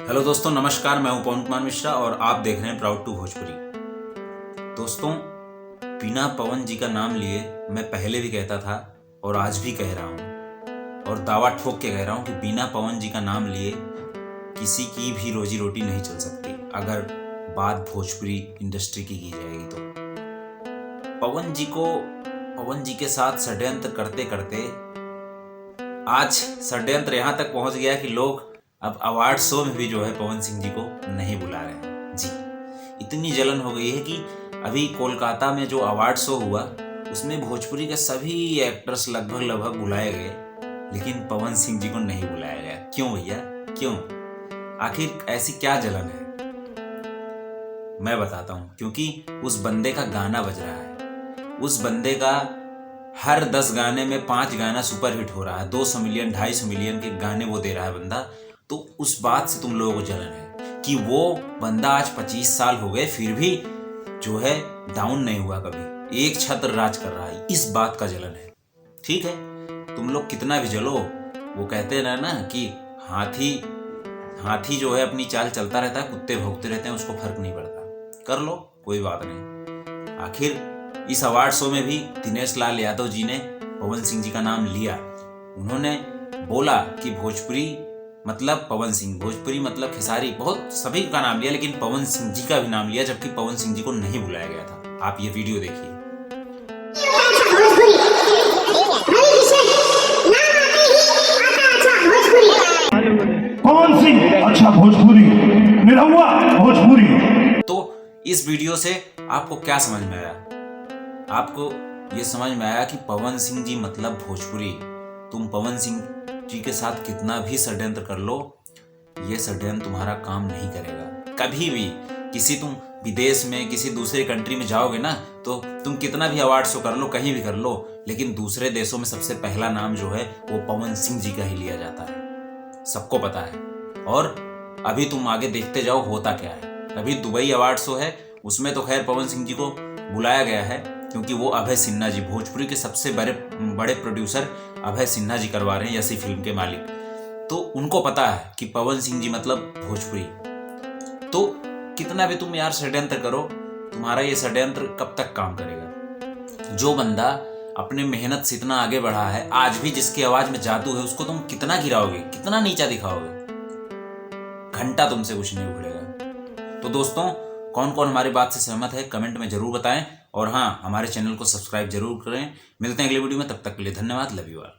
Hello दोस्तों, नमस्कार। मैं हूं पवन कुमार मिश्रा और आप देख रहे हैं प्राउड टू भोजपुरी। दोस्तों, बिना पवन जी का नाम लिए मैं पहले भी कहता था और आज भी कह रहा हूं और दावा ठोक के कह रहा हूं कि बिना पवन जी का नाम लिए किसी की भी रोजी रोटी नहीं चल सकती अगर बात भोजपुरी इंडस्ट्री की जाएगी तो। पवन जी के साथ षड्यंत्र करते करते आज षड्यंत्र यहां तक पहुंच गया कि लोग अब अवार्ड शो में भी जो है पवन सिंह जी को नहीं बुला रहे हैं। जी, इतनी जलन हो गई है कि अभी कोलकाता में जो अवार्ड शो हुआ उसमें भोजपुरी के सभी एक्टर्स लगभग बुलाए गए, लेकिन पवन सिंह जी को नहीं बुलाया गया। क्यों भैया, क्यों? आखिर ऐसी क्या जलन है? मैं बताता हूं। क्योंकि उस बंदे का गाना बज रहा है, उस बंदे का हर 10 गाने में 5 गाना सुपर हिट हो रहा है, 200 मिलियन 250 मिलियन के गाने वो दे रहा है बंदा। तो उस बात से तुम लोगों को जलन है कि वो बंदा आज 25 साल हो गए फिर भी जो है डाउन नहीं हुआ, कभी एक छत्र राज कर रहा है। इस बात का जलन है। ठीक है, तुम लोग कितना भी जलो, वो कहते हैं ना कि हाथी जो है अपनी चाल चलता रहता है, कुत्ते भौंकते रहते हैं, उसको फर्क नहीं पड़ता। कर लो, कोई बात नहीं। आखिर इस अवार्ड शो में भी दिनेश लाल यादव जी ने पवन सिंह जी का नाम लिया। उन्होंने बोला कि भोजपुरी मतलब पवन सिंह, भोजपुरी मतलब खेसारी, बहुत सभी का नाम लिया, लेकिन पवन सिंह जी का भी नाम लिया, जबकि पवन सिंह जी को नहीं बुलाया गया था। आप ये वीडियो देखिए। पवन सिंह अच्छा भोजपुरी, निरहुआ भोजपुरी। तो इस वीडियो से आपको क्या समझ में आया? आपको ये समझ में आया कि पवन सिंह जी मतलब भोजपुरी। तुम पवन सिंह जी के साथ कितना भी षड्यंत्र कर लो, ये षड्यंत्र तुम्हारा काम नहीं करेगा कभी भी। तुम विदेश में किसी दूसरे कंट्री में जाओगे ना, तो तुम कितना भी अवार्ड शो कर लो, कहीं भी कर लो, लेकिन दूसरे देशों में सबसे पहला नाम जो है वो पवन सिंह जी का ही लिया जाता है, सबको पता है। और अभी तुम आगे देखते जाओ होता क्या है। अभी दुबई अवार्ड शो है, उसमें तो खैर पवन सिंह जी को बुलाया गया है क्योंकि वो अभय सिन्हा जी, भोजपुरी के सबसे बड़े प्रोड्यूसर अभय सिन्हा जी करवा रहे हैं, यसी फिल्म के मालिक। तो उनको पता है कि पवन सिंह जी मतलब भोजपुरी। तो कितना भी तुम यार षड्यंत्र करो, तुम्हारा ये षड्यंत्र कब तक काम करेगा? जो बंदा अपने मेहनत से इतना आगे बढ़ा है, आज भी जिसकी आवाज में जादू है, उसको तुम कितना गिराओगे, कितना नीचा दिखाओगे? घंटा तुमसे कुछ नहीं उखड़ेगा। तो दोस्तों, कौन कौन हमारी बात से सहमत है कमेंट में जरूर बताएं, और हाँ, हमारे चैनल को सब्सक्राइब जरूर करें। मिलते हैं अगले वीडियो में, तब तक के लिए धन्यवाद। Love you all.